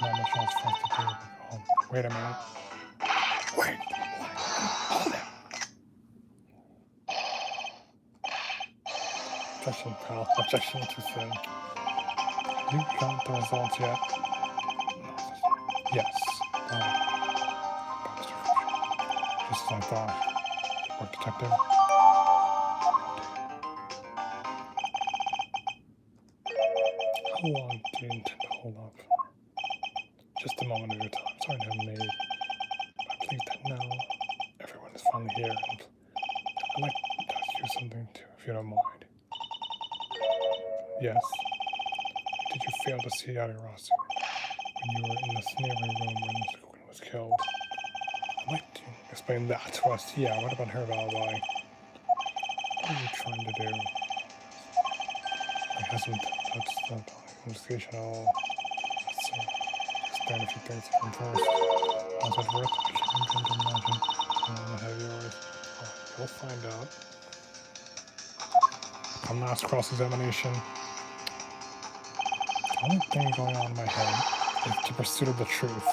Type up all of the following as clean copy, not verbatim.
not much else for us to do. Oh, wait a minute. Wait! Hold it! Objection, pal. Objection too soon. You got the results yet? Yes. Just as I thought. Work detective. How long do you intend to hold up for? Just a moment at a time. Sorry to have made. I believe that now everyone is finally here, and I'd like to ask you something too, if you don't mind. Yes. Did you fail to see Yadirasu when you were in the neighboring room when Mr. Quinn was killed? I'd like to explain that to us. Yeah, what about her alibi? What are you trying to do? It hasn't touched the investigation at all. So, explain a few things from first. How's it worth? I can't begin to imagine. I have yours. Well, you'll find out. One last cross-examination. The only thing going on in my head is the pursuit of the truth.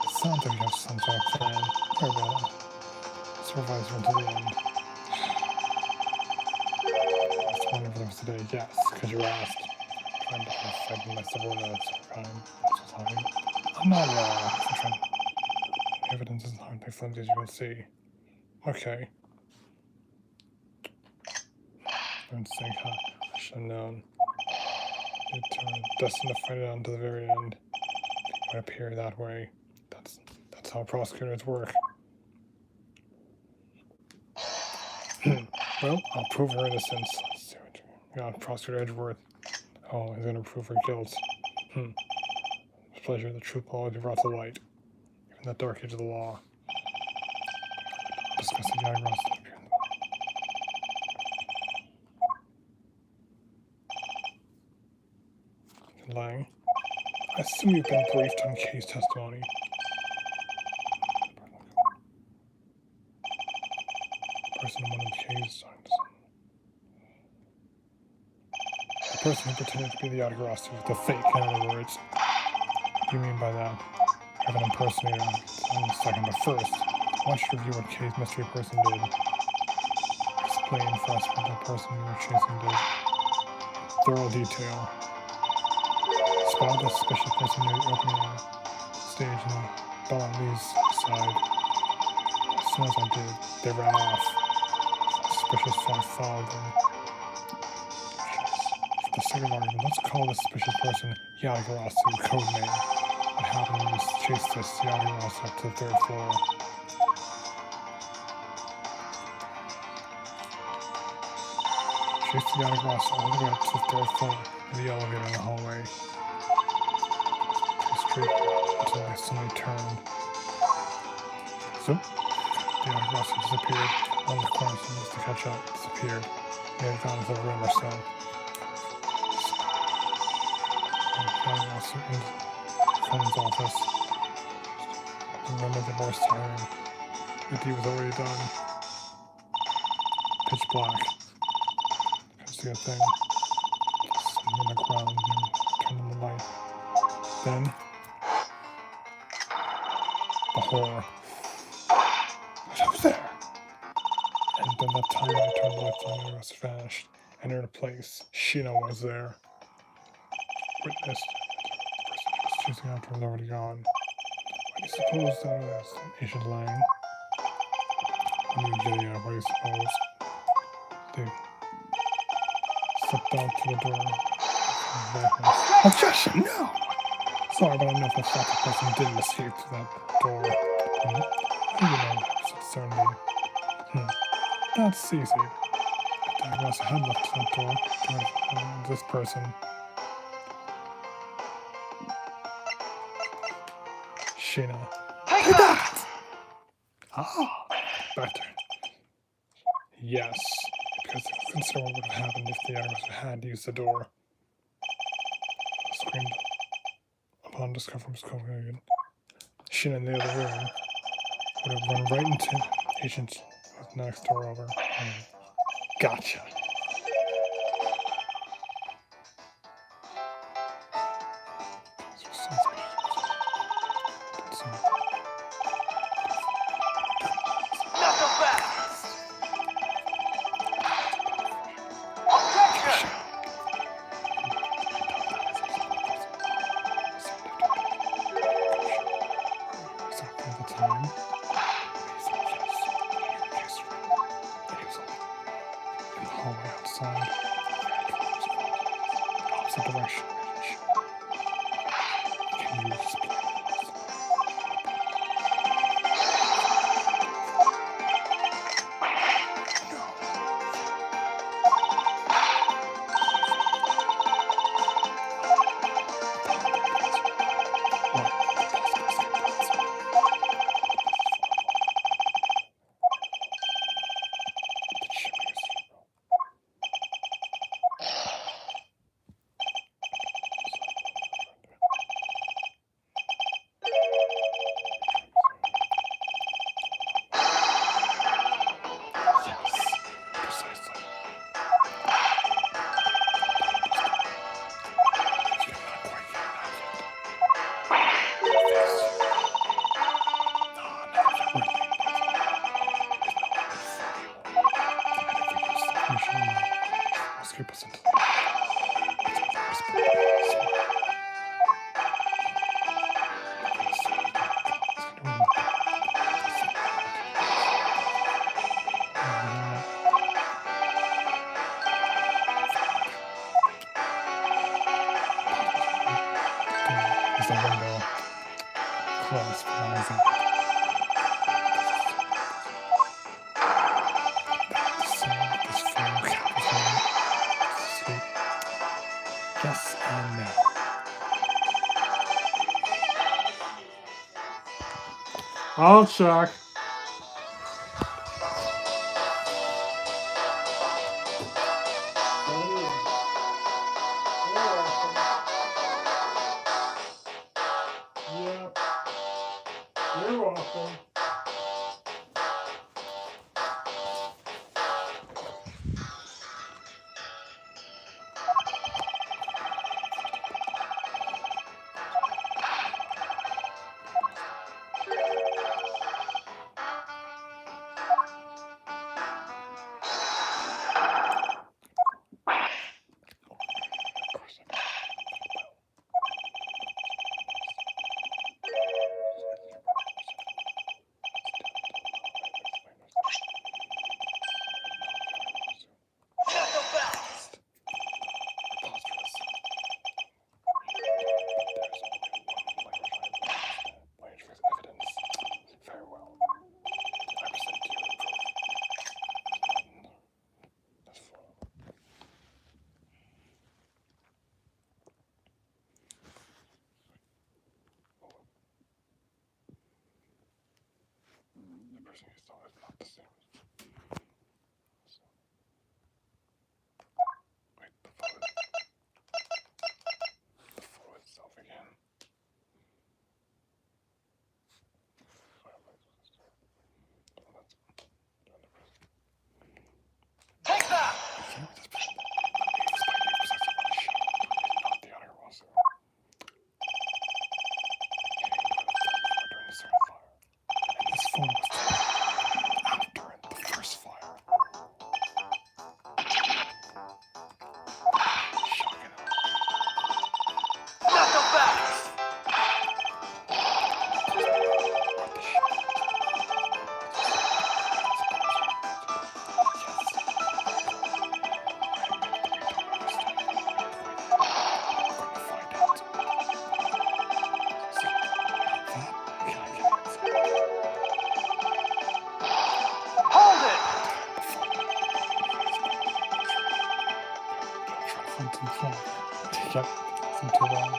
It sounds like you have some sort of plan. Very well. Supervisor until the end. It's wonderful for us today. Yes, because you asked. Trying to fight my subordinates or crime. I'm not I'm trying. Evidence is hard to flimsy as you can see. Okay. I'm saying, huh? I should have known. You turn destined to fight it on to the very end. It might appear that way. That's how prosecutors work. Well, I'll prove her innocence. Let's see what you got. Prosecutor Edgeworth. Oh, he's gonna prove her guilt. With pleasure, the truth will always be brought to light. Even the dark age of the law. Discuss the diagrams that appear in the lying. I assume you've been briefed on case testimony. Person in one of the case signs. The person who pretended to be the Yadagarasu, the fake, in other words. What do you mean by that? I have an impersonator on the second, but first, I want you to review what case mystery person did. Explain for us what the person we were chasing did. Thorough detail. Spotted the suspicious person near the opening stage and Bella Lee's side. As soon as I did, they ran off. Suspicious one followed them. For the sake of argument, let's call this suspicious person Yadagarasu, codename. What happened when we chased this Yadagarasu up to the third floor? Chased the Yadagarasu all the way up to the third floor in the elevator in the hallway. Straight until they suddenly turned. So, the Yadagarasu disappeared. One of the corners used to catch up disappeared. He had gone into the room or so. The Yadagarasu in Cohen's office. The room of the voice tiring. The deed was already done. Pitch black. Couldn't see a thing. Sitting on the ground and turned on the light. Then the horror. Who's there? And then that time I turned left and the rest vanished. And in her place, Sheena was there. Witnessed. The person she was chasing after was already gone. Why do you suppose that was? Agent Lang. What are you getting at? What do you suppose? They stepped out to the door. Objection! No! Sorry, but I know for a fact the person didn't escape through that door. How do you know that? Said Certainty. That's easy. If the Yadagarasu had left that door, this person. Sheena. Take that! Ah! Better. Yes. Because consider what would have happened if the Yadagarasu had used the door. Screamed upon discovering Miss Cohen. Sheena in the other room would have run right into Agent with the next door over. Gotcha. opposite direction. Can you explain? Escape us into the is the window closed for no reason? This phone captures sleep. Yes and no. I'll check. You're welcome. Yep, seemed too long.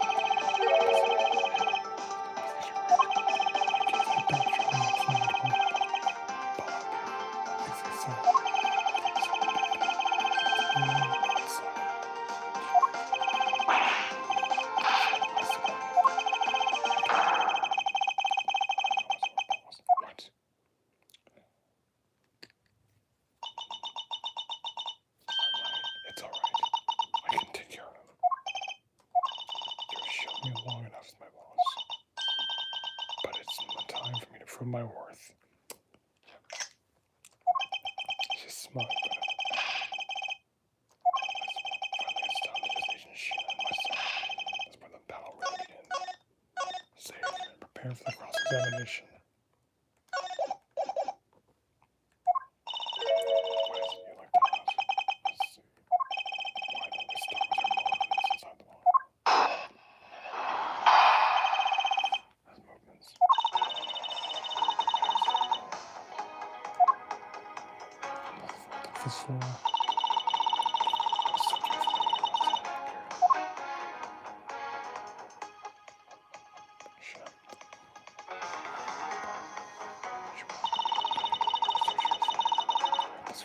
It's alright. I can take care of him. You've shown me long enough, my boss. But it's time for me to prove my worth. She's smart, but finally it's time to decision she and myself. That's where the battle really begins. Save and prepare for the cross-examination. What is it you'd like to ask? Let's see. Why don't we start with your mom? It's inside the this floor.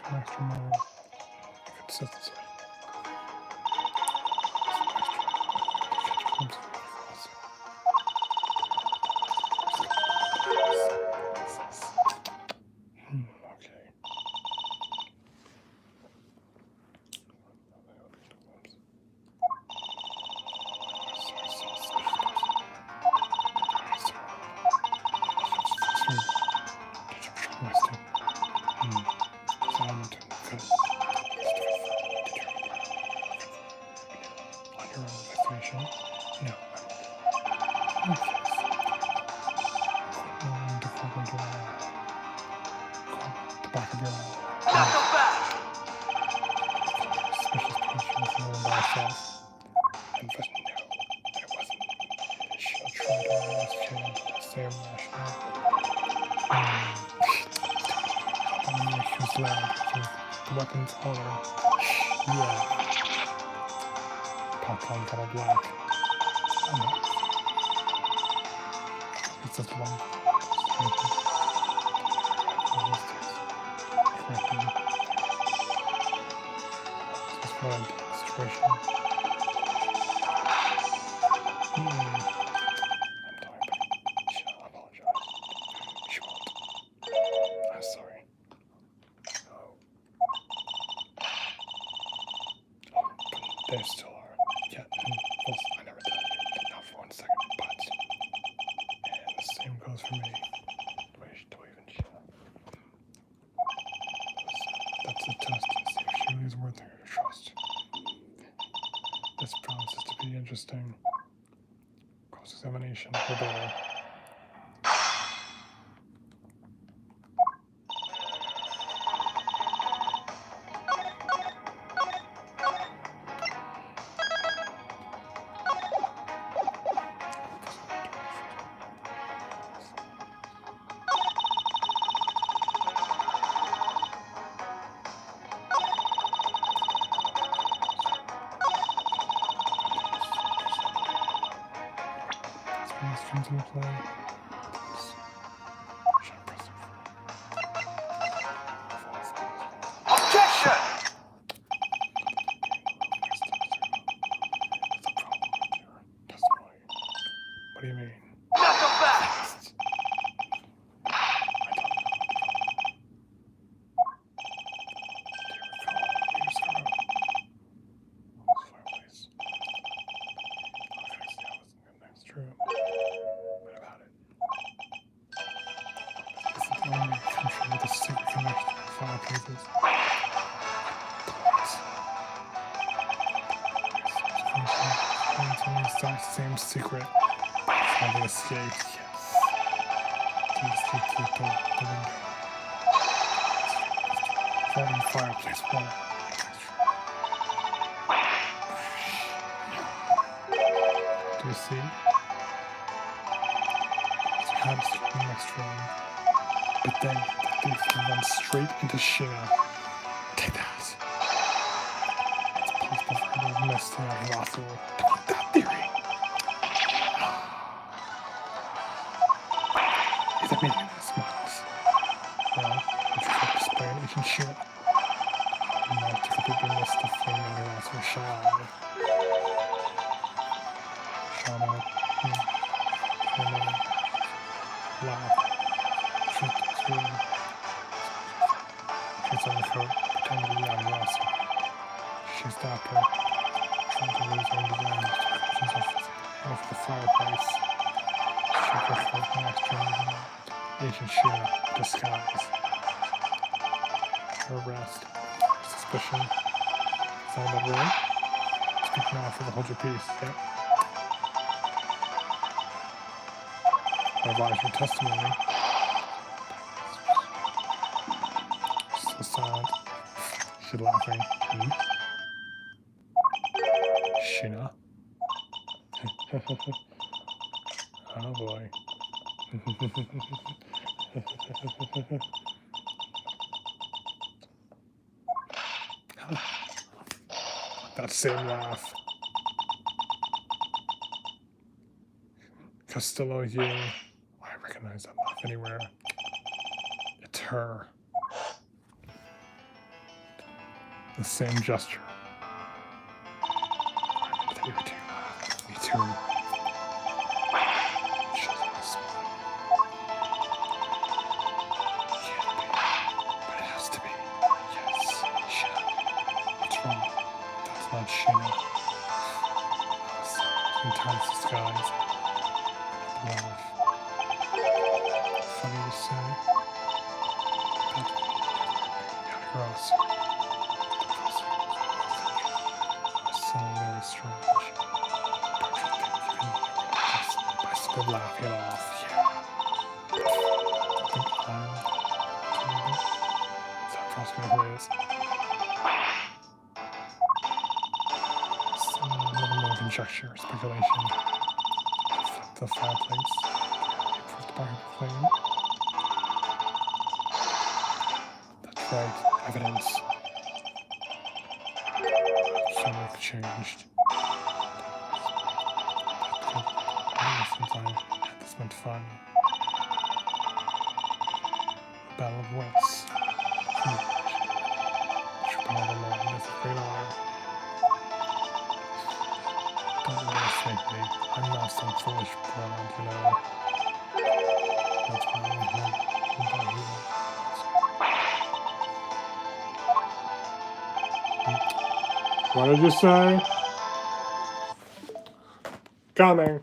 Extra mode. If it says this way. Okay. No. The back of your eye. Suspicious patients and by itself. And first, no, it wasn't. She'll try to arrest him until the same national. She was loud. The weapon's owner. Yeah. Popcorn color black. It's just one. Correctly. Just what I did. Situation. I'm sorry, but she'll apologize. She won't. I'm sorry. Oh. But there still are. Yeah, well, I never did. Not for 1 second, but. And the same goes for me. Do I even shut up? That's a test to see if she really is worth her trust. This promises to be interesting. Cross-examination for better. Strings in play. Should I press it for Objection! testimony? What do you mean? Knock him back! True. What about it? This is the only country with a secret connection to fireplaces. The exact same secret. How they escaped. Yes. They escaped through the window. Falling fireplace wall. Do you see? Perhaps in the next room. But then the thief can run straight into Sheena. Take that. It's possible for her to have messed around Russell. Don't want that theory. Is it making us smiles? Well, if you could explain Agent Sheena. You might have completely missed the flame in her answer, Shauna. Laugh. Truth is real. She's on the coat, pretending to be on Ross. She stopped her, trying to lose her design. She's off the fireplace. She pushed her next to Agent Sheena, disguise. Her arrest. Suspicion. Sound that right? Speak now for the hold your peace, yeah? Revise your testimony. So silent. She's laughing. Sheena? Oh boy. That same laugh. Costello, you. I recognize that laugh anywhere. It's her. The same gesture. I remember that irritating laugh. Me too. She doesn't want to smile. It can't be. But it has to be. Yes. Sheena. What's wrong? That's not Sheena. Sometimes disguised. Laugh. Funny to say. But Gross. So very strange. I still laugh it off. Yeah. I think I'm. Is that approximately who it is? Another more conjecture, speculation. The fireplace. Approved by her claim. That's right. Evidence. Something changed. Since I had this much fun. A battle of wits. True power alone is a great honor. Don't underestimate me. I'm not some foolish broad, you know. That's why I'm here. What did you say? Coming.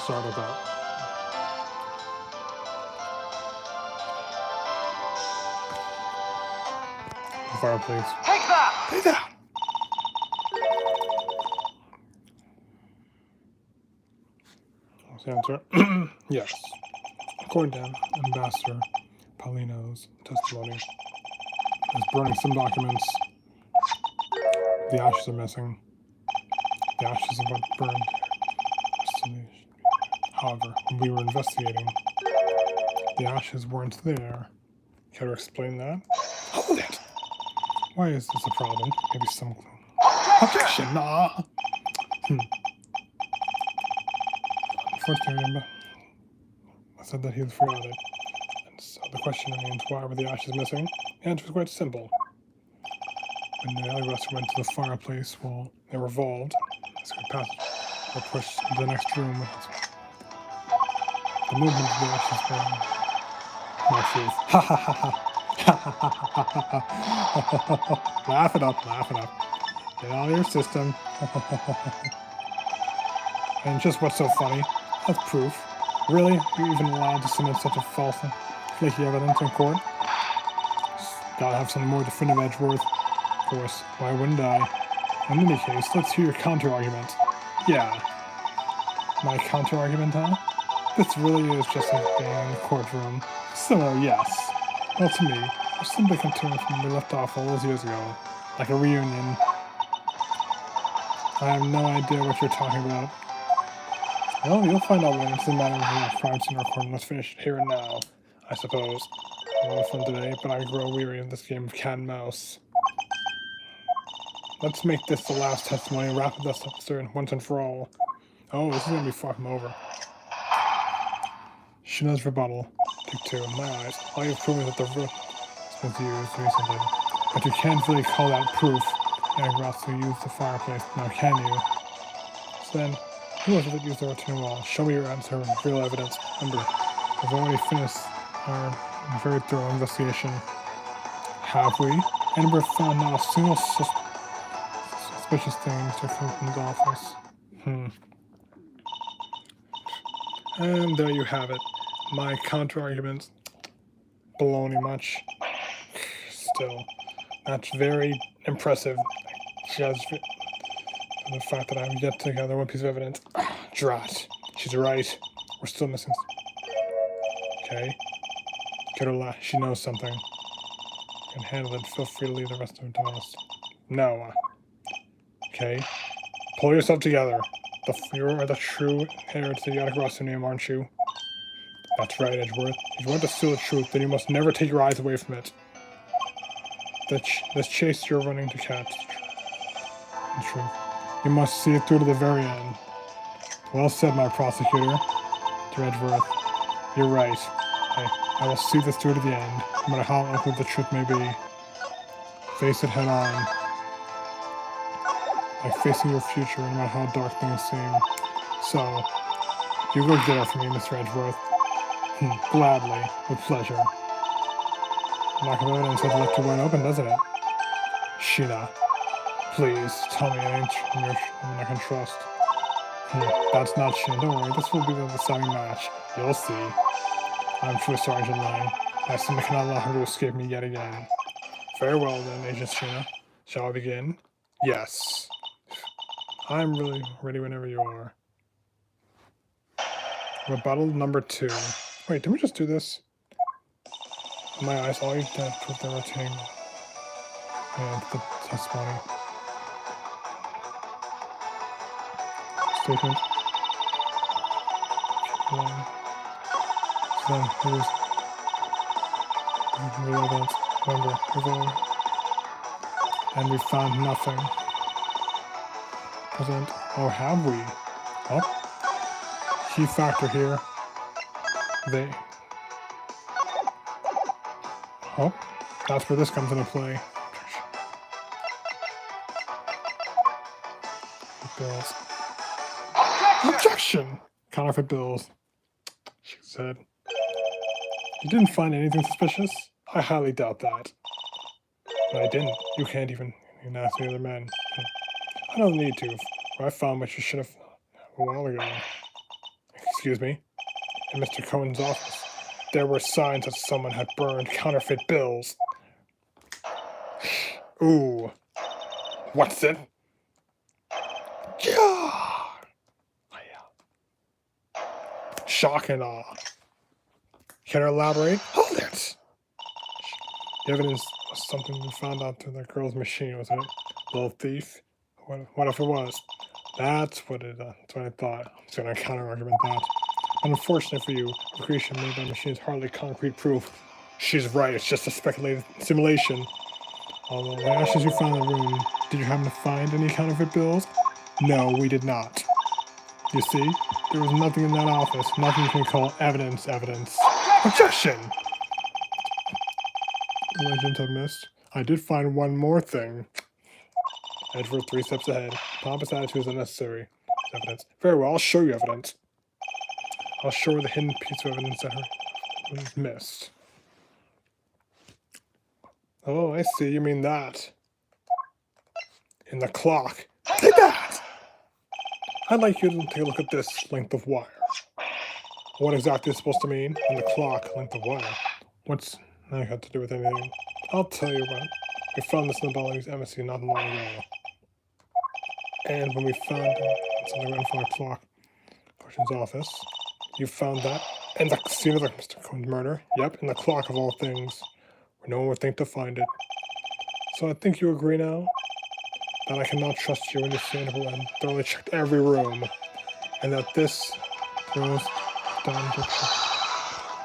Sorry about that. The fireplace. Take that! Take that! What's the answer? Yes. According to Ambassador Paulino's testimony, is burning some documents. The ashes are missing. The ashes of what burned. However, when we were investigating, the ashes weren't there. Care to explain that? Hold it! Why is this a problem? Maybe some clue. Objection! Nah! Unfortunately, I said that he had forgot it. And so the question remains, why were the ashes missing? The answer was quite simple. When the other rest went to the fireplace while they revolved, as we passed, or push to the next room. The movement of the actions for my truth. Ha ha ha ha. Laugh it up, laugh it up. Get out of your system. And just what's so funny? That's proof. Really? You're even allowed to submit such a false and flaky evidence in court? Gotta have some more definitive Edgeworth. Of course, why wouldn't I? In any case, let's hear your counter-argument. Yeah. My counter-argument, huh? This really is just like being in the courtroom. So, yes. Well, to me, we're simply continuing from where we left off all those years ago. Like a reunion. I have no idea what you're talking about. Well, you'll find out when it's a matter of a crime scene recording. Let's finish it here and now, I suppose. A lot of fun today, but I grow weary of this game of cat and mouse. Let's make this the last testimony and wrap this up once and for all. Oh, this is gonna be far from over. Sheena's rebuttal. Take 2. In my eyes, all you've proven is that the root has been used recently. But you can't really call that proof. Angrass who used the fireplace, now can you? So then, who was it that used the rotating wall? Show me your answer with real evidence. Remember, we've already finished our very thorough investigation. Have we? And we've found not a single suspicious thing in Mr. Clinton's office. And there you have it. My counter-arguments. Baloney much. Still, that's very impressive. Just the fact that I've yet to gather one piece of evidence. Drat. She's right. We're still missing. Okay. Get her last. She knows something. You can handle it. Feel free to leave the rest of it to us. No. Okay. Pull yourself together. You're the true heir to the Yatagarasu name, aren't you? That's right, Edgeworth. If you want to steal the truth, then you must never take your eyes away from it. This chase you're running to catch the truth. You must see it through to the very end. Well said, my prosecutor. To Edgeworth. You're right. I will see this through to the end, no matter how ugly the truth may be. Face it head on. Like facing your future, no matter how dark things seem. So, you go get it for me, Mr. Edgeworth. Gladly, with pleasure. Lack of evidence has left you wide open, doesn't it? Sheena, please tell me an woman I can trust. That's not Sheena. Don't worry, this will be the deciding match. You'll see. I'm true Sergeant Lang. I simply cannot allow her to escape me yet again. Very well then, Agent Sheena. Shall I begin? Yes. I'm really ready whenever you are. Rebuttal number 2. Wait, did we just do this? In my eyes, all you've done prove the routine and the testimony. Statement. So then, here's real evidence. Remember, and we found nothing. Present. Or have we? Oh. Key factor here. Oh, that's where this comes into play. Bills. Objection! Counterfeit bills. She said. You didn't find anything suspicious? I highly doubt that. But I didn't. You can't even ask the other men. I don't need to, for I found what you should have a while ago. Excuse me? In Mr. Cohen's office, there were signs that someone had burned counterfeit bills. Ooh. What's it? Yeah. Shock and awe. Can I elaborate? Hold it! The evidence was something we found out through that girl's machine, wasn't it? Little thief? What if it was? That's what I thought. I'm just going to counter-argument that. But unfortunately for you, the creation made by machine is hardly concrete proof. She's right, it's just a speculative simulation. Although the ashes you found in the room, did you happen to find any counterfeit bills? No, we did not. You see, there was nothing in that office, nothing you can call evidence. Objection! Legend I missed. I did find one more thing. Edgeworth 3 steps ahead. Pompous attitude is unnecessary. evidence. Very well, I'll show you evidence. I'll show her the hidden piece of evidence that was missed. Oh, I see. You mean that. In the clock. Take that! I'd like you to take a look at this length of wire. What exactly is supposed to mean? In the clock, length of wire. What's that got to do with anything? I'll tell you what. We found this in the Bellini's embassy not long ago. And when we found it, it's on the ground floor clock. Coach's office. You found that? And the scene of the Mr. Cohen's murder? Yep, in the clock of all things. Where no one would think to find it. So I think you agree now? That I cannot trust you when you say who I thoroughly checked every room. And that this goes down to the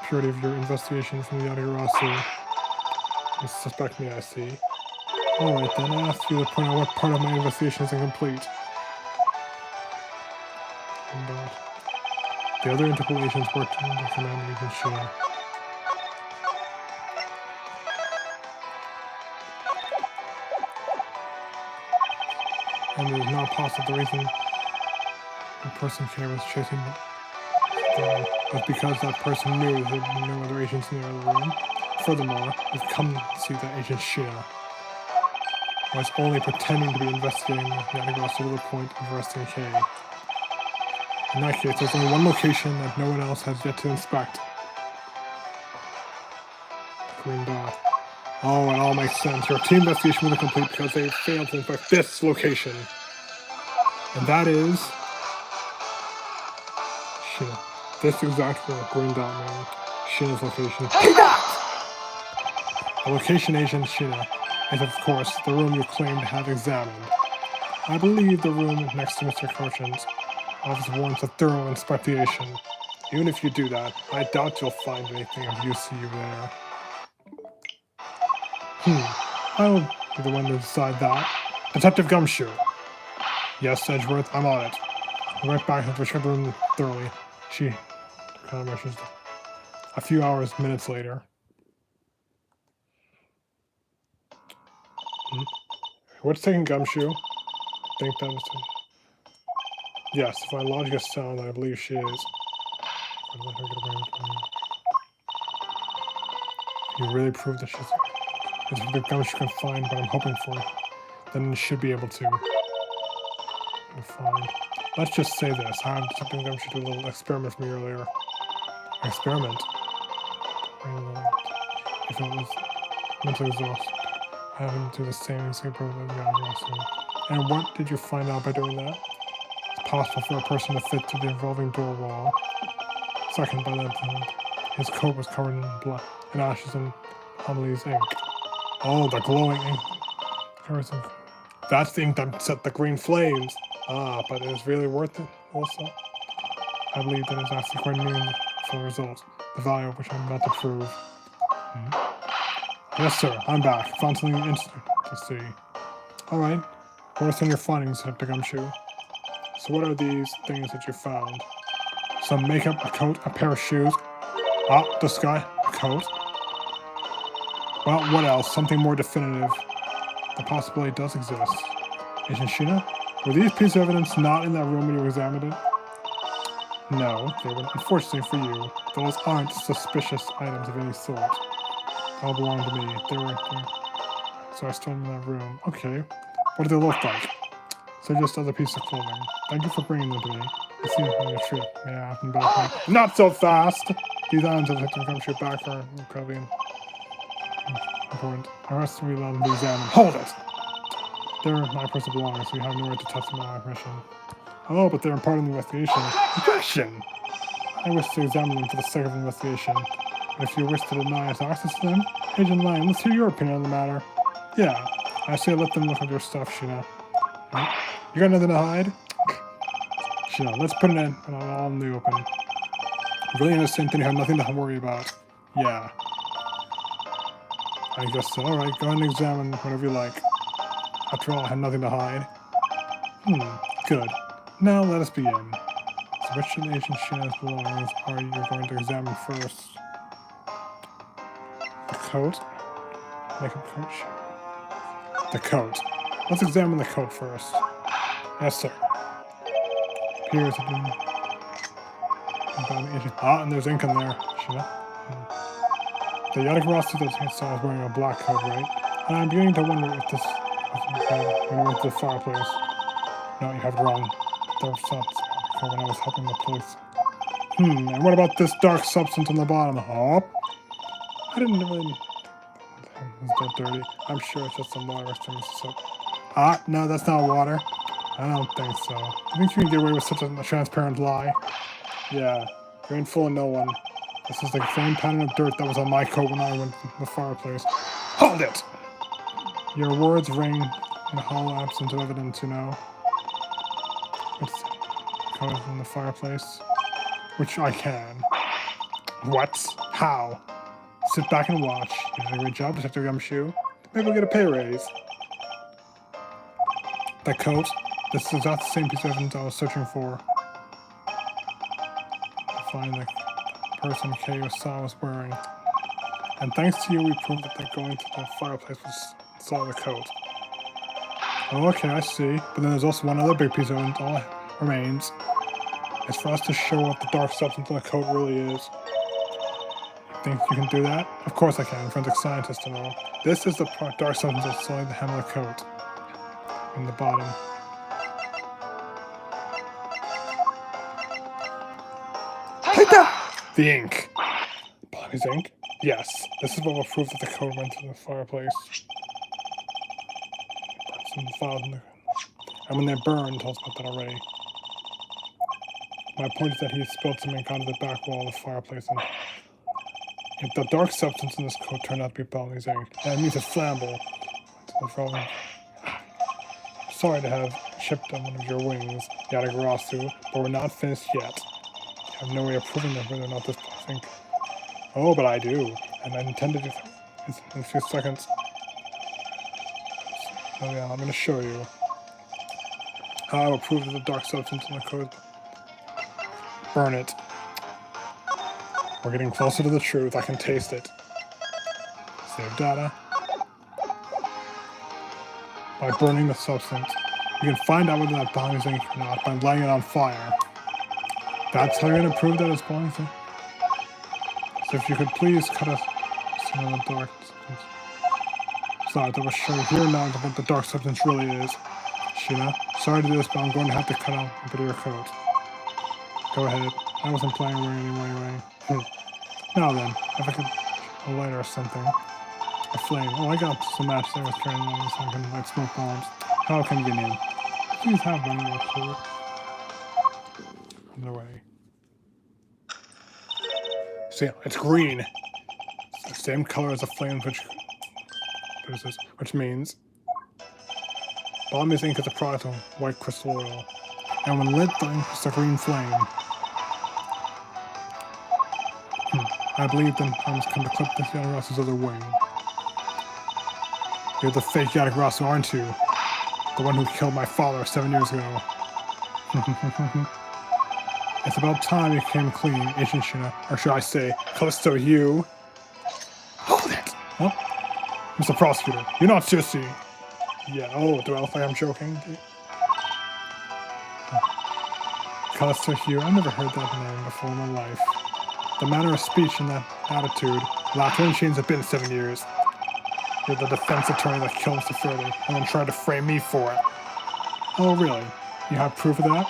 purity of your investigation from the Yadigarasu. You suspect me, I see. Alright then, I asked you to point out what part of my investigation is incomplete. And, the other interpolations worked under command of Agent Shea. And it is not possible the reason the person K was chasing was because that person knew there were no other agents in the other room. Furthermore, we've come to see that Agent Shea was only pretending to be investigating Yadigarasu to the point of arresting K. In that case, there's only one location that no one else has yet to inspect. Green dot. Oh, it all makes sense. Your team investigation was incomplete because they failed to inspect this location. And that is... Shina. This exact word, green dot meaning Shina's location. The location agent Shina is, of course, the room you claim to have examined. I believe the room next to Mr. Cochin's office warrants a thorough inspection. Even if you do that, I doubt you'll find anything of use to you there. I will be the one to decide that. Detective Gumshoe. Yes, Edgeworth, I'm on it. I'll be right back and check the room thoroughly. She kind of measures a few hours, minutes later. What's taking Gumshoe? I think that was... Yes, if my logic is sound, I believe she is. You really proved that she's... If the Gumshoe can find what I'm hoping for, then it should be able to find. Let's just say this. I had something Gumshoe do a little experiment for me earlier. Experiment? If it was mentally exhausted, I have him do the same escape route that Yadigarasu. And what did you find out by doing that? It's possible for a person to fit through the revolving door wall. Second, by that time, his coat was covered in blood and ashes and Amelie's ink. Oh, the glowing ink. That's the ink that set the green flames. Ah, but it was really worth it also. I believe that is actually quite meaningful for the result, the value of which I'm about to prove. Yes, sir, I'm back. Found something interesting to see. Alright, what are some of your findings, Detective Gumshoe? So what are these things that you found? Some makeup, a coat, a pair of shoes. Ah, this guy, a coat. Well, what else? Something more definitive. The possibility does exist. Agent Shina, were these pieces of evidence not in that room when you examined it? No, they were. Unfortunately for you, those aren't suspicious items of any sort. They all belong to me. They were there. So I stole them in that room. Okay. What do they look like? So just other pieces of clothing. Thank you for bringing them to me. It seems like a trip. May I have them back? Not so fast! These items have to come straight back are incredibly important. The rest will be allowed to be examined. Hold it! They're my personal belongings, so you have no right to touch them without permission. Oh, but they're part of the investigation. Question! I wish to examine them for the sake of the investigation. But if you wish to deny us access to them, Agent Lyon, let's hear your opinion on the matter. Yeah, I say let them look at your stuff, Shina. You got nothing to hide? Shina, let's put an end on all in the open. You really understand that you have nothing to worry about. Yeah. I guess so. Alright, go ahead and examine whatever you like. After all, I have nothing to hide. Good. Now let us begin. So which of the Agent Shina's belongings are you going to examine first? The coat? Makeup coat? The coat. Let's examine the coat first. Yes, sir. appears to be... Ah, and there's ink in there. The Yatagarasu that I saw is wearing a black coat, right? And I'm beginning to wonder if this when we went to the fireplace. No, you have it wrong. Dark substance when I was helping the police. And what about this dark substance on the bottom? Oh, I didn't really... It's that dirty. I'm sure it's just some water or some soap. Ah, no, that's not water. I don't think so. I think you can get away with such a transparent lie. Yeah, you're in full of no one. This is the same pattern of dirt that was on my coat when I went to the fireplace. Hold it! Your words ring in a hollow absence of evidence, you know. It's covered from the fireplace. Which I can. What? How? Sit back and watch. You did a great job, Detective Gumshoe. Maybe we'll get a pay raise. That coat, this is not the same piece of evidence I was searching for. To find the person Kei Osawa was wearing. And thanks to you, we proved that going to the fireplace saw the coat. Oh, okay, I see. But then there's also one other big piece of evidence all that remains. It's for us to show what the dark substance on the coat really is. Think you can do that? Of course I can, forensic scientist and all. This is the dark substance that's inside the hem of the coat. In the bottom. Take that! The ink. Bobby's ink? Yes. This is what will prove that the coat went to the fireplace. Some files in there. And when they burn, tell us about that already. My point is that he spilled some ink onto the back wall of the fireplace and if the dark substance in this coat turned out to be Bobby's ink, that means it's flammable. Sorry to have chipped on one of your wings, Yatagarasu, but we're not finished yet. I have no way of proving that whether or not this ink. Oh, but I do, and I intend to do that in a few seconds. So yeah, I'm going to show you how I will prove that the dark substance in the coat. Burn it. We're getting closer to the truth. I can taste it. Save data. By burning the substance, you can find out whether that Bobby's ink or not by lighting it on fire. That's how you're going to prove that it's Bobby's ink. So if you could please cut us some of the dark substance. Sorry, that will show here now what the dark substance really is. Sheena, sorry to do this, but I'm going to have to cut out a bit of your coat. Go ahead. I wasn't planning on wearing anyway. Now then, if I could a lighter or something. A flame. Oh, I got some matches I was turning on so I can light smoke bombs. How convenient. Please have one more too. On the way. See, it's green. It's the same color as the flame, which means Bobby's ink is a product of white crystal oil. And when lit, the ink is a green flame. I believe then I must come to clip this Yatagarasu's other wing. You're the fake Yatagarasu, aren't you? The one who killed my father 7 years ago. It's about time you came clean, Agent Sheena. Or should I say, Callisto, you. Hold it! Huh? Mr. Prosecutor, you're not Sissy. Yeah, oh, do I look like I'm joking? Callisto Hugh, I've never heard that name before in my life. The manner of speech and that attitude. Laughter and chains have been 7 years. You're the defense attorney that killed Mr. Furley and then tried to frame me for it. Oh, really? You have proof of that?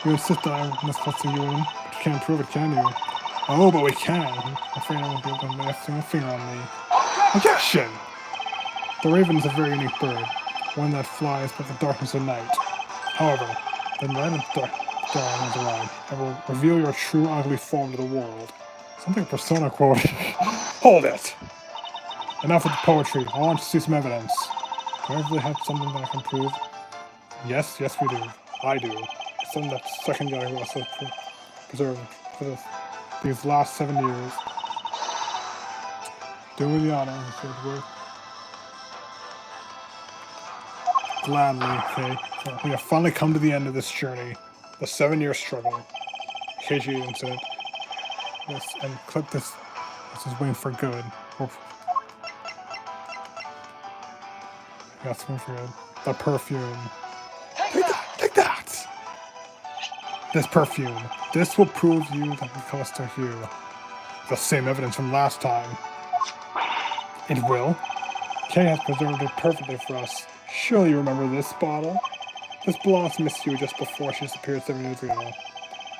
You insist that I must let you in, but you can't prove it, can you? Oh, but we can. I'm afraid I won't be able to lay a single finger on me. Objection! The raven is a very unique bird, one that flies by the darkness of night. However, the night of the dawn has arrived and will reveal your true ugly form to the world. Something Persona quote. Hold it! Enough with the poetry. I want to see some evidence. Do I really have something that I can prove? Yes, we do. I do. It's something that second guy who also preserved for these last 7 years. Do me the honor, if it would. Gladly, okay. So we have finally come to the end of this journey. The 7-year struggle. KG incident. Yes, and clip this. This is wing for good. That's wing for good. The perfume. Take that! This perfume. This will prove you that the Callisto Hue. The same evidence from last time. It will? Kay has preserved it perfectly for us. Surely you remember this bottle? This belongs to Miss Hue just before she disappeared 7 years ago.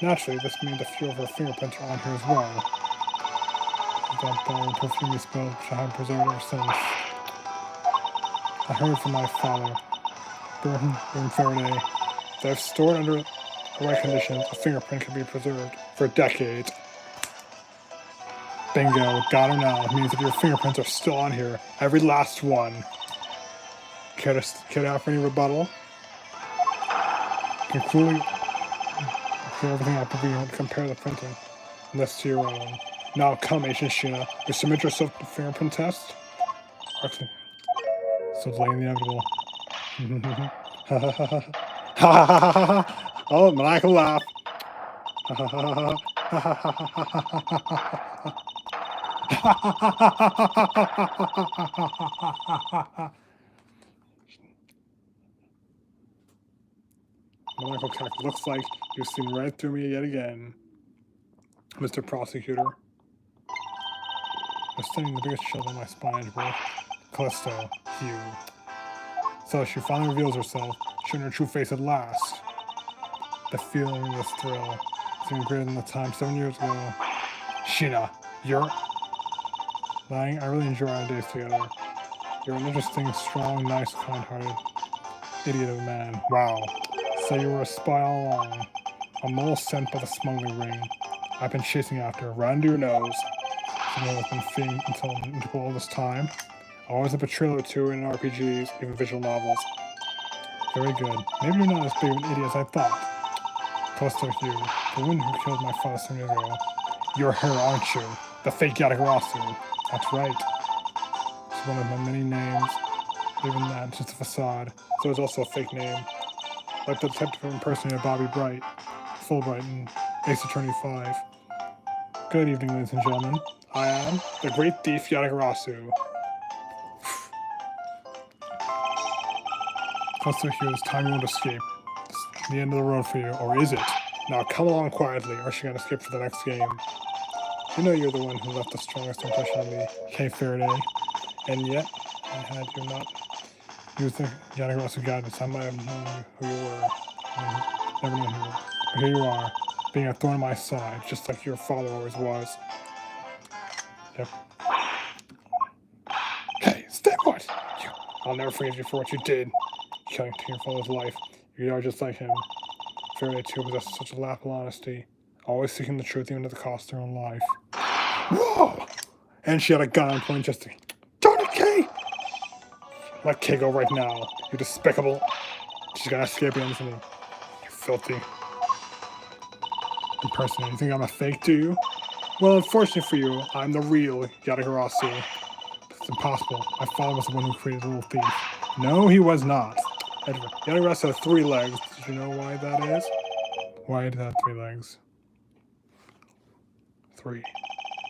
Naturally, this means a few of her fingerprints are on here as well. That bottle of perfume you spilled, which I have preserved ever since. I heard from my father, Burton Faraday, that if stored under the right conditions, a fingerprint can be preserved for decades. Bingo, got her now. It means if your fingerprints are still on here, every last one. Care to offer any rebuttal? Can clear everything up if you compare the printing. Unless to your own. Now come, Agent Sheena. You submit yourself to the fingerprint test? Okay. So delaying the inevitable. Oh, maniacal laugh. Maniacal cackle. Looks like you've seen right through me yet again, Mr. Prosecutor. I'm studying the biggest chill on my spine, bro. Callisto, Hue. So she finally reveals herself, showing her true face at last. The feeling, this thrill, seemed greater than the time 7 years ago. Sheena, you're lying. I really enjoy our days together. You're an interesting, strong, nice, kind-hearted idiot of a man. Wow. So you were a spy all along. A mole sent by the smuggling ring. I've been chasing after, right under your nose. Someone has been feeding into all this time. Always a betrayal or two in RPGs, even visual novels. Very good. Maybe you're not as big of an idiot as I thought. Callisto Hue, the one who killed my father 7 years ago. You're her, aren't you? The fake Yatagarasu. That's right. It's one of my many names. Even that, just a facade. So it's also a fake name. Like the detective impersonator Bobby Bright, Fulbright in Ace Attorney 5. Good evening, ladies and gentlemen. I am the great thief Yatagarasu. Callisto Hue, it's time you won't escape. It's the end of the road for you, or is it? Now come along quietly, or she gonna skip for the next game. You know you're the one who left the strongest impression on me, Kay Faraday. And yet, I had you not used the Yatagarasu guidance. I might have known who you were. Never known who you were. But here you are, being a thorn in my side, just like your father always was. Yep. Hey, stay put! I'll never forgive you for what you did. Killing your father's life. You are just like him. Faraday too possesses such a lack of honesty, always seeking the truth even at the cost of their own life. Whoa! And she had a gun on point just to... Darn it, Kay! Let Kay go right now, you despicable... She's gonna escape you, isn't he? You filthy... impersonator. You think I'm a fake, do you? Well, unfortunately for you, I'm the real Yatagarasu. It's impossible. My father was the one who created the little thief. No, he was not. Edward, Yatagarasu has 3 legs. Did you know why that is? Why did it have 3 legs? 3.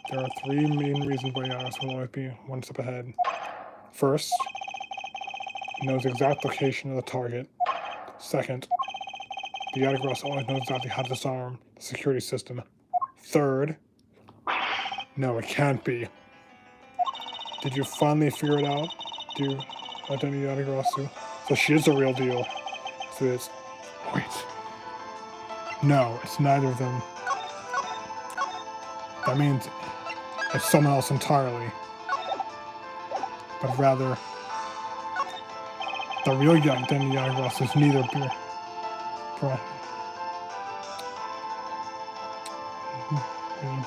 There are 3 main reasons why Yatagarasu will always be one step ahead. First, he knows the exact location of the target. Second, the Yatagarasu always knows exactly how to disarm the security system. Third, no, it can't be. Did you finally figure it out? Do you identify Yatagarasu? So she is the real deal. So it's... Wait. No, it's neither of them. That means it's someone else entirely. But rather, the real identity Yatagarasu is neither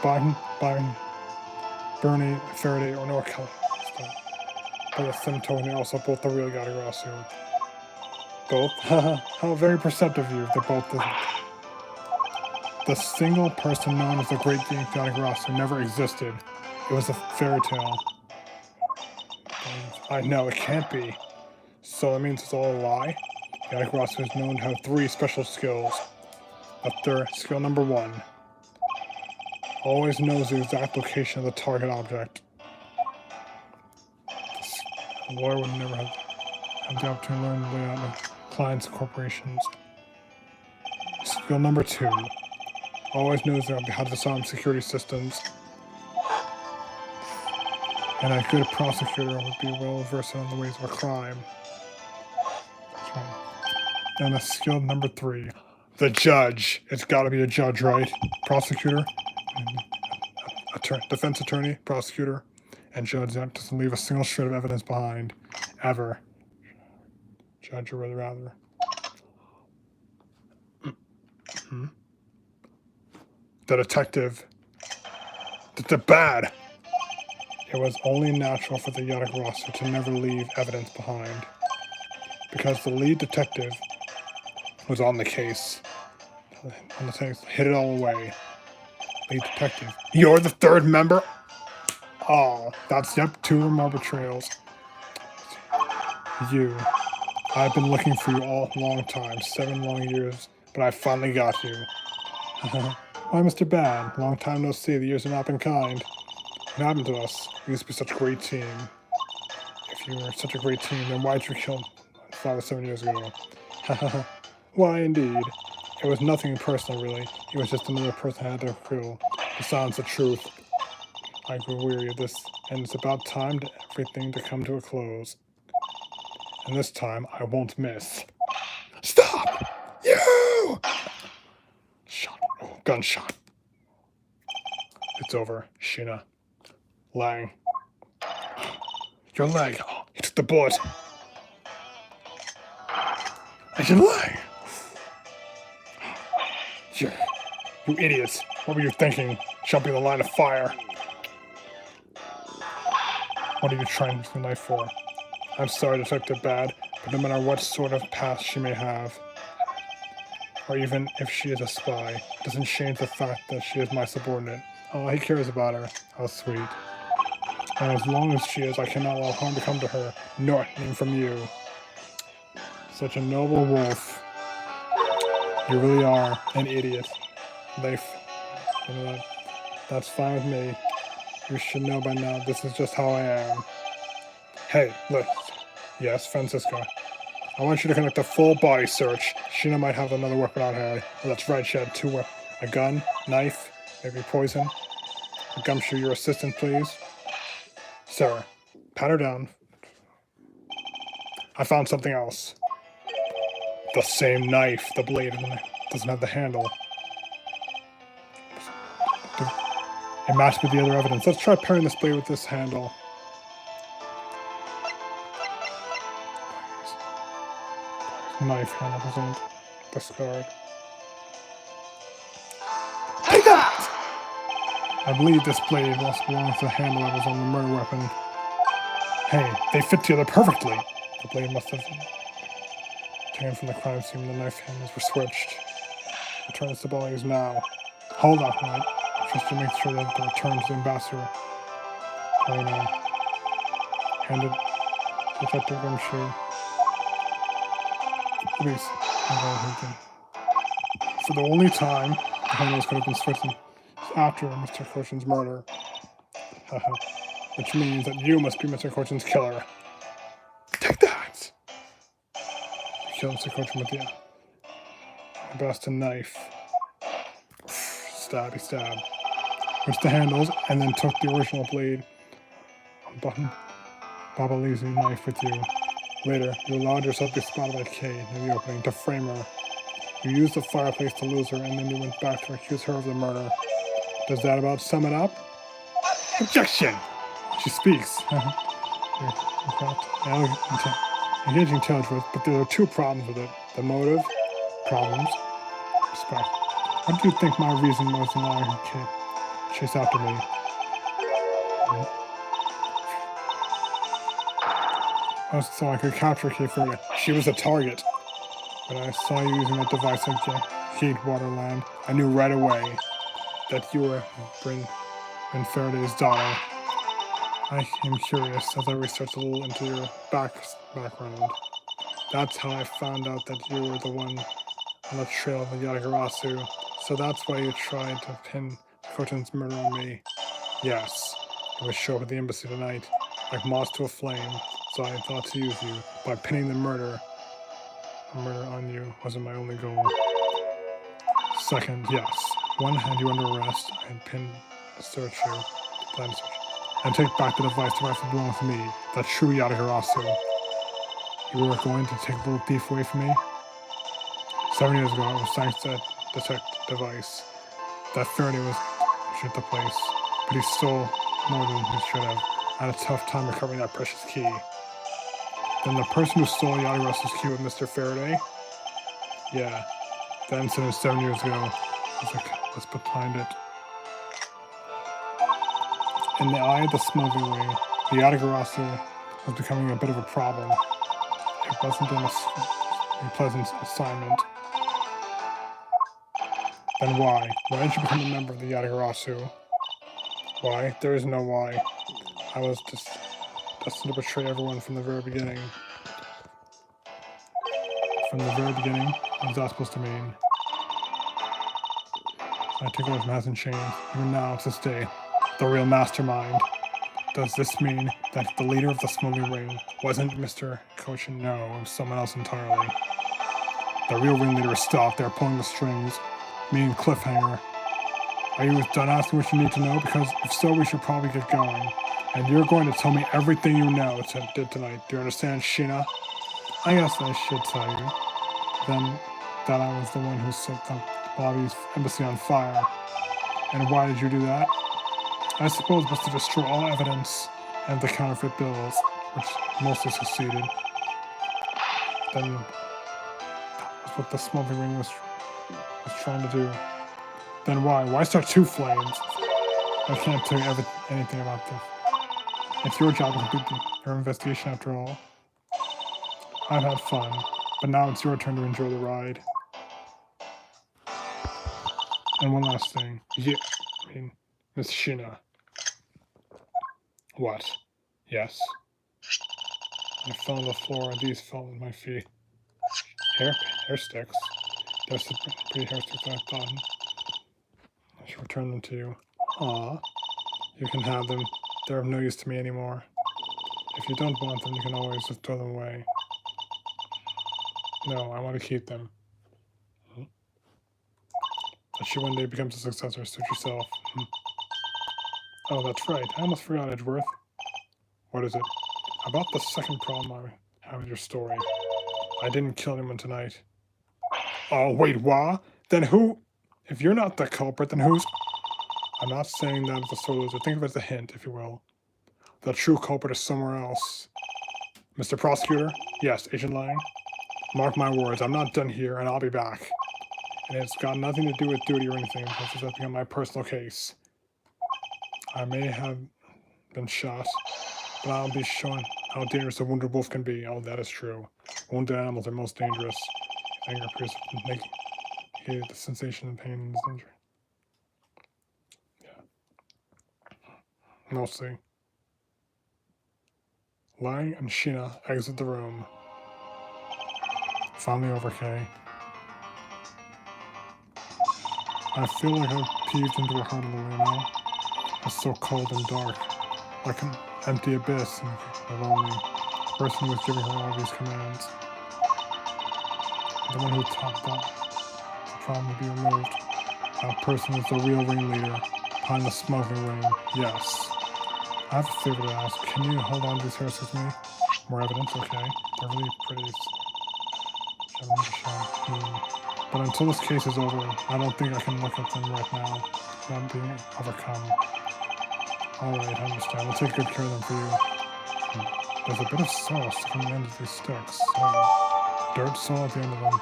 Byron, Bernie, Faraday, or Noah Kelly. But the same token, they're also both the real Yatagarasu. Both? How very perceptive of you. They're both the single person known as the Great Thief Yatagarasu never existed. It was a fairy tale. I know, it can't be. So that means it's all a lie? Yatagarasu is known to have 3 special skills. Up there, skill number 1. Always knows the exact location of the target object. A lawyer would never have the opportunity to learn the layout of clients' corporations. Skill number 2. Always knows how to disarm security systems. And a good prosecutor would be well versed on the ways of a crime. And a skill number 3. The judge. It's gotta be a judge, right? Prosecutor, defense attorney, prosecutor, and judge that doesn't leave a single shred of evidence behind. Ever. Judge, or rather. The detective. The bad. It was only natural for the Yatagarasu to never leave evidence behind. Because the lead detective was on the case. Hid it all away. Lead detective. You're the third member? Oh, that's, yep, 2 marble trails. You. I've been looking for you all a long time, 7 long years, but I finally got you. Why, Mr. Bad? Long time no see, the years have not been kind. What happened to us? We used to be such a great team. If you were such a great team, then why'd you kill my father 7 years ago? Why, indeed. It was nothing personal, really. He was just another person I had to kill. Besides the truth, I grew weary of this, and it's about time for everything to come to a close. And this time, I won't miss. Stop! You! Shot. Oh, gunshot. It's over, Sheena. Lang. Your leg. Oh, he took the bullet. Agent Lang! You idiots. What were you thinking? Jumping the line of fire. What are you trying to use the knife for? I'm sorry, Detective Bad, but no matter what sort of past she may have, or even if she is a spy, it doesn't change the fact that she is my subordinate. Oh, he cares about her. How sweet. And as long as she is, I cannot allow harm to come to her, nor even from you. Such a noble wolf. You really are an idiot. That's fine with me. You should know by now this is just how I am. Hey, look. Yes, Francisco. I want you to conduct a full body search. Sheena might have another weapon on her. Oh, that's right, she had 2 weapons. A gun, knife, maybe poison. Gumshoe, your assistant, please. Sarah, pat her down. I found something else. The same knife. The blade doesn't have the handle. It matched with the other evidence. Let's try pairing this blade with this handle. Knife handle wasn't discard. Take that! I believe this blade also belongs to the handle that was on the murder weapon. Hey, they fit together perfectly. The blade must have taken from the crime scene when the knife handles were switched. Returns to Belize now. Hold on, right? Just to make sure that the return to the ambassador. Right now. Hand it to Detective Gumshoe. Please. For the only time the handles could have been switched after Mr. Cochin's murder. Which means that you must be Mr. Cochin's killer. Take that! You killed Mr. Cochin with the Boston knife. Stabby stab. Switched the handles and then took the original blade on Babali's knife with you. Later, you allowed yourself to be spotted by Kate in the opening to frame her. You used the fireplace to lose her, and then you went back to accuse her of the murder. Does that about sum it up? Objection! She speaks. Engaging intelligence, but there are 2 problems with it. The motive, problems, respect. What do you think my reason was in allowing Kate to chase after me? So I could capture Kate for you. She was a target. When I saw you using that device on Kate Waterland, I knew right away that you were Bryn Faraday's daughter. I became curious as I researched a little into your background. That's how I found out that you were the one on the trail of the Yatagarasu. So that's why you tried to pin Cochin's murder on me. Yes, I would show up at the embassy tonight, like moth to a flame. So I thought to use you by pinning the murder on you wasn't my only goal. Second, yes. One, had you under arrest and pin search you, plan to search, and take back the device that belongs to me, that true Yatagarasu. You were going to take the little thief away from me? 7 years ago, I was thanks to that detect device. That Faraday was at the place, but he stole more than he should have. I had a tough time recovering that precious key. Then the person who stole Yatagarasu's key was Mr. Faraday? Yeah. The incident 7 years ago. Let's put behind it. In the eye of the smuggling ring, the Yatagarasu was becoming a bit of a problem. It wasn't a pleasant assignment. Then why? Why did you become a member of the Yatagarasu? Why? There is no why. I was just destined to betray everyone from the very beginning. From the very beginning? What is that supposed to mean? I take it hasn't changed. Even now, to this day, the real mastermind. Does this mean that the leader of the smuggling ring wasn't Mr. Kochin? No, it was someone else entirely. The real ringleader stopped there pulling the strings, meaning cliffhanger. Are you done asking what you need to know? Because if so, we should probably get going. And you're going to tell me everything you know did tonight. Do you understand, Sheena? I guess I should tell you. Then that I was the one who set the Bobby's embassy on fire. And why did you do that? I suppose it was to destroy all evidence and the counterfeit bills, which mostly succeeded. Then that's what the smuggling ring was trying to do. Then why? Why start two flames? I can't tell you anything about this. It's your job to complete your investigation after all. I've had fun, but now it's your turn to enjoy the ride. And one last thing. Miss Sheena. What? Yes. I fell on the floor and these fell on my feet. Hair sticks. There's some pretty hair sticks I've gotten. I should return them to you. Aw. You can have them. They're of no use to me anymore. If you don't want them, you can always just throw them away. No, I want to keep them. That she one day becomes a successor, suit yourself. Oh, that's right. I almost forgot, Edgeworth. What is it? About the second problem I have with your story. I didn't kill anyone tonight. Oh, wait, what? Then who? If you're not the culprit, then who's... I'm not saying that as a sore loser. Think of it as a hint, if you will. The true culprit is somewhere else. Mr. Prosecutor? Yes, Agent Lang? Mark my words, I'm not done here, and I'll be back. And it's got nothing to do with duty or anything, because it's has become my personal case. I may have been shot, but I'll be showing how dangerous a wounded wolf can be. Oh, that is true. Wounded animals are most dangerous. Anger appears to make the sensation of pain and injury. Mostly. Lang and Sheena exit the room. Finally over, Kay. I feel like I've peeved into her heart a little, you know? It's so cold and dark, like an empty abyss, and lonely. The person who was giving her all these commands. The one who taught that the problem would be removed. That person is the real ringleader behind the smuggling ring. Yes. I have a favor to ask. Can you hold on to these hairs with me? More evidence, okay? They're really pretty. But until this case is over, I don't think I can look at them right now without being overcome. Alright, I understand. We'll take good care of them for you. There's a bit of sauce on the end of these sticks. Dirt soil at the end of them.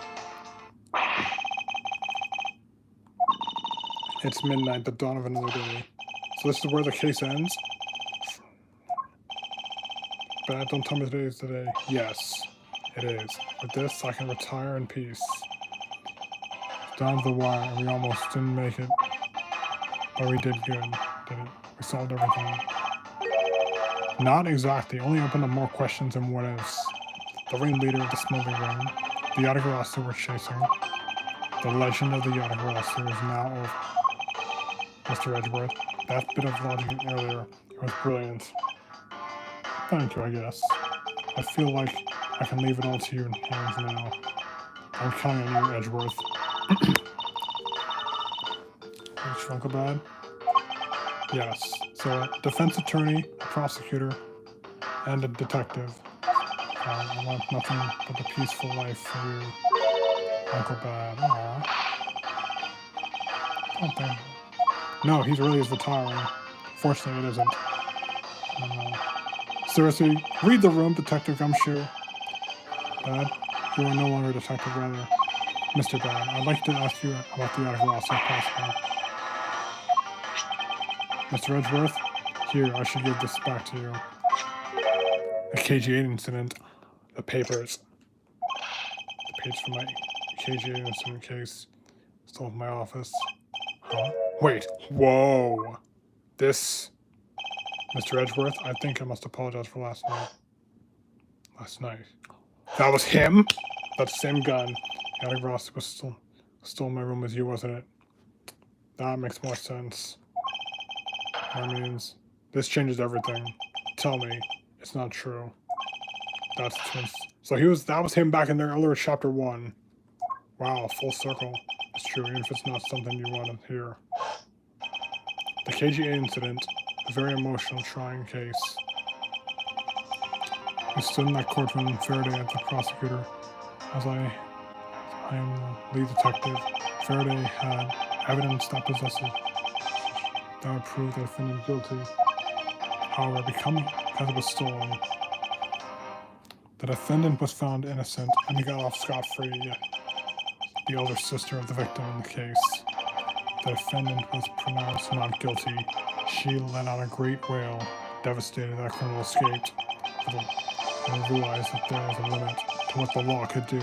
It's midnight, the dawn of another day. So this is where the case ends? Bad, don't tell me today is the day. Yes, it is. With this, I can retire in peace. Down to the wire, and we almost didn't make it. But we did good, didn't it? We solved everything. Not exactly, only opened up more questions and what ifs. The ringleader of the smuggling ring, the Yatagarasu we're chasing. The legend of the Yatagarasu is now over. Mr. Edgeworth, that bit of logic earlier was brilliant. Thank you, I guess. I feel like I can leave it all to your hands now. I'm counting on you, Edgeworth. Uncle Bad? Yes. So, defense attorney, a prosecutor, and a detective. I want nothing but a peaceful life for you, Uncle Bad. Aww. Don't think. No, he really is retiring. Fortunately, it isn't. Seriously, read the room, Detective Gumshoe. Bad, you are no longer a detective, rather. Mr. Bad, I'd like to ask you about the attic loss, if possible. Mr. Edgeworth, here, I should give this back to you. The KG8 incident, the papers. The page from my KG8 incident case, still in my office. Huh? Wait, whoa! This, Mr. Edgeworth, I think I must apologize for last night. That was him? That same gun. Attic Ross was still in my room with you, wasn't it? That makes more sense. That means this changes everything. Tell me, it's not true. That's true. So that was him back in there earlier, chapter 1. Wow, full circle. It's true, even if it's not something you want to hear. The KGA incident, a very emotional, trying case. We stood in that courtroom Faraday at the prosecutor. As I am the lead detective, Faraday had evidence that would prove the defendant guilty. However, because it was stolen, the defendant was found innocent and he got off scot-free. The elder sister of the victim in the case. The defendant was pronounced not guilty. She let out a great wail, devastated that criminal escaped, and realized that there was a limit to what the law could do.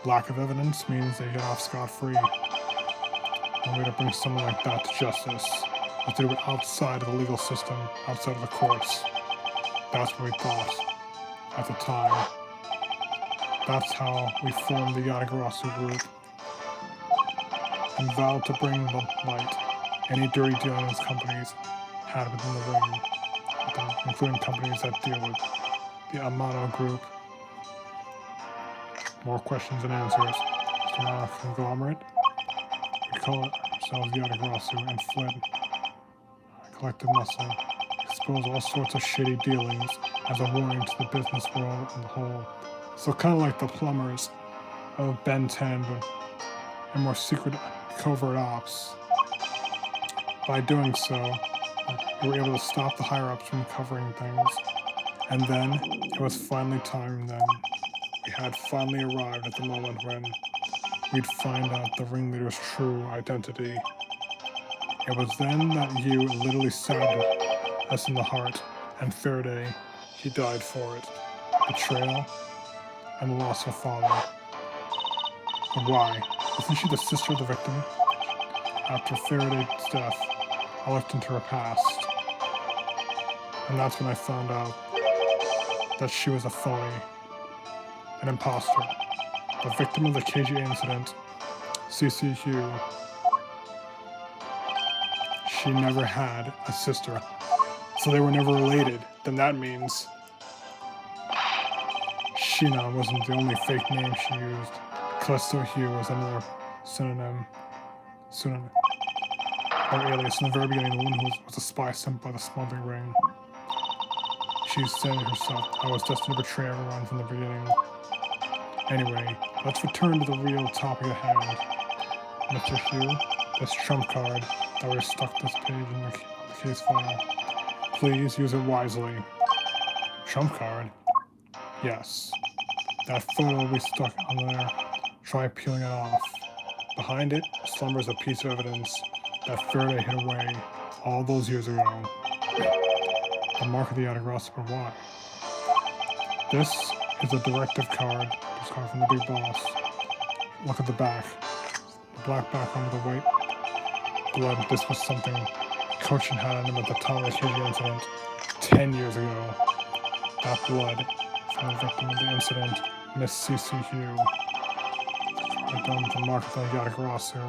Lack of evidence means they get off scot-free. One way to bring someone like that to justice is to do it outside of the legal system, outside of the courts. That's what we thought at the time. That's how we formed the Yatagarasu group and vowed to bring the light any dirty dealings companies had within the ring, including companies that deal with the Amano group. More questions and answers. Mr. Amano conglomerate. We call it ourselves Yatagarasu and fled. I collected muscle, exposed all sorts of shitty dealings as a warning to the business world as a whole. So kind of like the plumbers of Ben 10, but in more secret, covert ops. By doing so, we were able to stop the higher-ups from covering things. And then, it was finally time then. We had finally arrived at the moment when we'd find out the ringleader's true identity. It was then that you literally stabbed us in the heart, and Faraday, he died for it. Betrayal and the loss of father. But why? Isn't she the sister of the victim? After Faraday's death, I looked into her past. And that's when I found out that she was a phony, an imposter, the victim of the KGA incident, CC Hugh. She never had a sister, so they were never related. Then that means Sheena wasn't the only fake name she used. Callisto Hugh was another synonym, or alias. In the very beginning, the woman who was a spy sent by the smuggling ring. She's saying herself, I was destined to betray everyone from the beginning. Anyway, let's return to the real topic at hand. Mr. Hugh, this trump card that we stuck this page in the case file. Please use it wisely. Trump card? Yes. That photo we stuck on there. Try peeling it off. Behind it slumbers a piece of evidence that Faraday hid away all those years ago. The mark of the Yatagarasu, but why? This is a directive card. This card from the big boss. Look at the back. The black background with the white blood. This was something Cochin had on him at the time of the KG incident 10 years ago. That blood from the victim of the incident, Miss CC Hugh. Done with the mark of the Yatagarasu.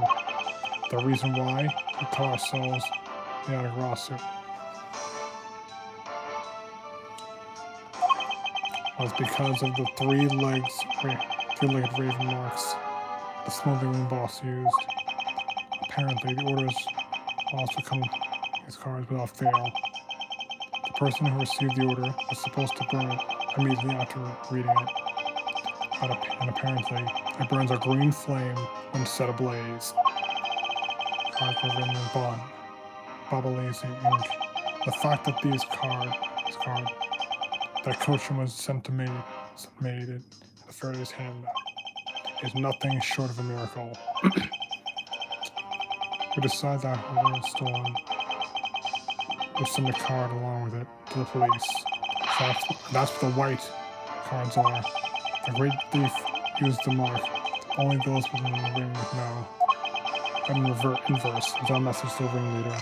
The reason why we call ourselves the Yatagarasu was because of the three-legged raven marks the smuggling boss used. Apparently, the orders will also come these cards without fail. The person who received the order was supposed to burn it immediately after reading it. And apparently, it burns a green flame when set ablaze. Cards were written in Babalese ink. The fact that this card that Kochan was sent to made in the Faraday's hand is nothing short of a miracle. We decide that whoever was stolen will send a card along with it to the police. So that's what the white cards are. The great thief used the mark. Only those within the ring would know. And inverse was our message to the ringleader.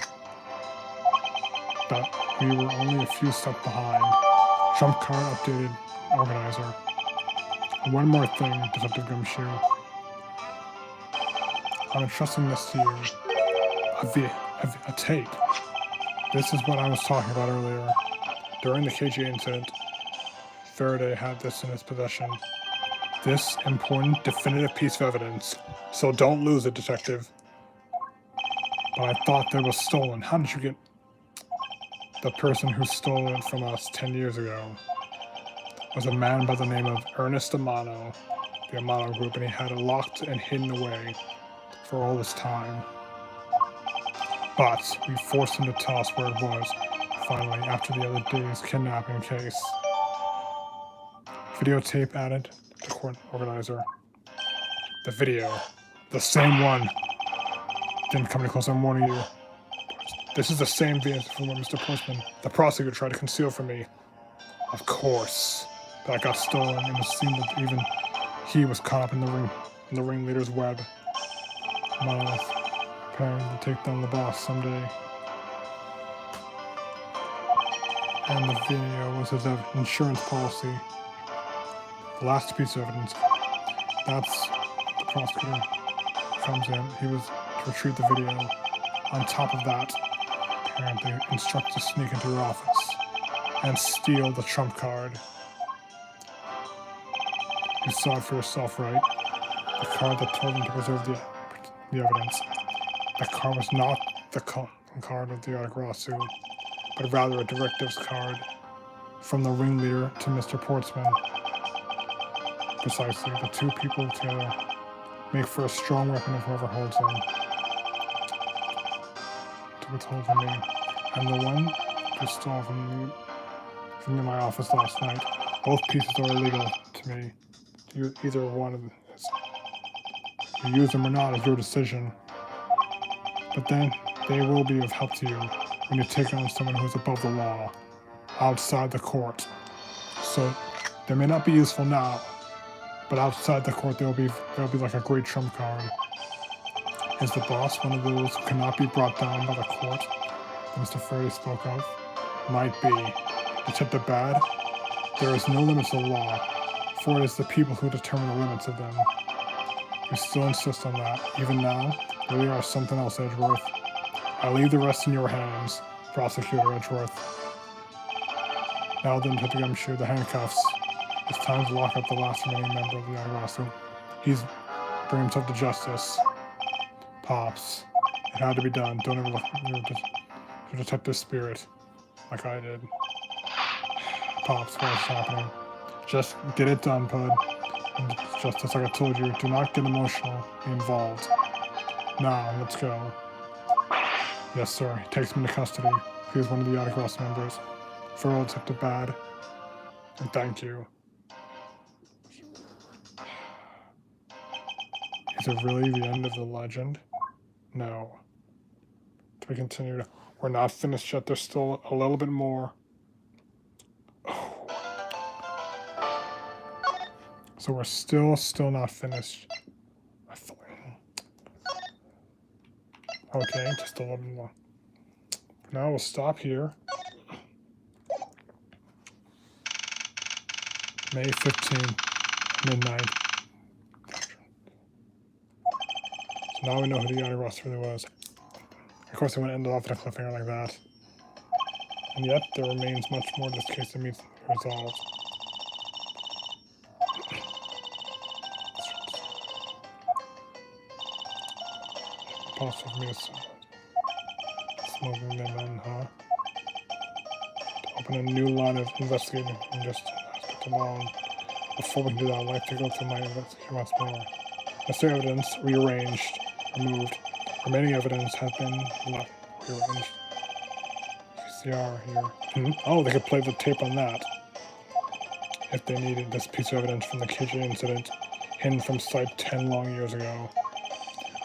That we were only a few steps behind. Trump card updated organizer. One more thing, Detective Gumshoe. I'm entrusting this to you. A tape. This is what I was talking about earlier. During the KGA incident, Faraday had this in his possession. This important, definitive piece of evidence. So don't lose it, Detective. But I thought it was stolen. How did you get... The person who stole it from us 10 years ago was a man by the name of Ernest Amano, the Amano Group, and he had it locked and hidden away for all this time. But we forced him to tell us where it was, finally, after the other day's kidnapping case. Videotape added to court organizer. The video, the same one. Didn't come any close, I'm warning you. This is the same video from what Mr. Postman, the prosecutor, tried to conceal from me. Of course, that got stolen, and it seemed that even he was caught up in the ringleader's web. Monolith, preparing to take down the boss someday. And the video was his insurance policy. The last piece of evidence. That's the prosecutor comes in. He was to retrieve the video. On top of that, apparently instructed to sneak into her office and steal the trump card. You saw it for yourself, right? The card that told him to preserve the evidence. That card was not the card of the Autograssu, but rather a directives card from the ringleader to Mr. Portsman. Precisely, the two people together make for a strong weapon of whoever holds them. To withhold from me. And the one who stole from my office last night. Both pieces are illegal to me. Either one of them. You use them or not is your decision. But then they will be of help to you when you take on someone who's above the law, outside the court. So they may not be useful now, but outside the court they'll be like a great trump card. Is the boss one of those who cannot be brought down by the court that Mr. Faraday spoke of? Might be. Detective Bad, there is no limits to the law, for it is the people who determine the limits of them. You still insist on that, even now? Really are something else, Edgeworth. I leave the rest in your hands, Prosecutor Edgeworth. Now then, Detective Gumshoe, the handcuffs. It's time to lock up the last remaining member of the Autograssu. He's bring himself to justice. Pops, it had to be done. Don't ever look your detective spirit like I did. Pops, what's happening? Just get it done, Pud. And just as like I told you, do not get emotional, be involved. Now, let's go. Yes, sir. He takes me into custody. He is one of the Autograssu members. Farewell, Detective Bad. And thank you. Is it really the end of the legend? No. To be continued. We're not finished yet. There's still a little bit more. Oh. So we're still not finished. Okay, just a little bit more. Now we'll stop here. May 15th, midnight. So now we know who the Autograssu really was. Of course, they wouldn't end it off in a cliffhanger like that. And yet, there remains much more to this case that needs to be resolved. possible for me to smoking them in, huh? To open a new line of investigating and just aspect alone. Before we can do that, I'd like to go through my investigation once more. Necessary evidence rearranged, removed. Remaining evidence has been left rearranged. VCR here. Oh, they could play the tape on that. If they needed this piece of evidence from the KJ incident, hidden from sight 10 long years ago.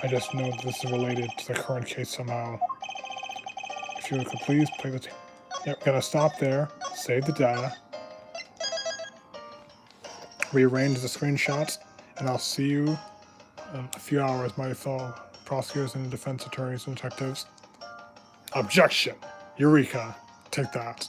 I just know that this is related to the current case somehow. If you could please play the tape. Yep, gotta stop there, save the data, rearrange the screenshots, and I'll see you in a few hours, my fellow prosecutors and defense attorneys and detectives. Objection! Eureka! Take that.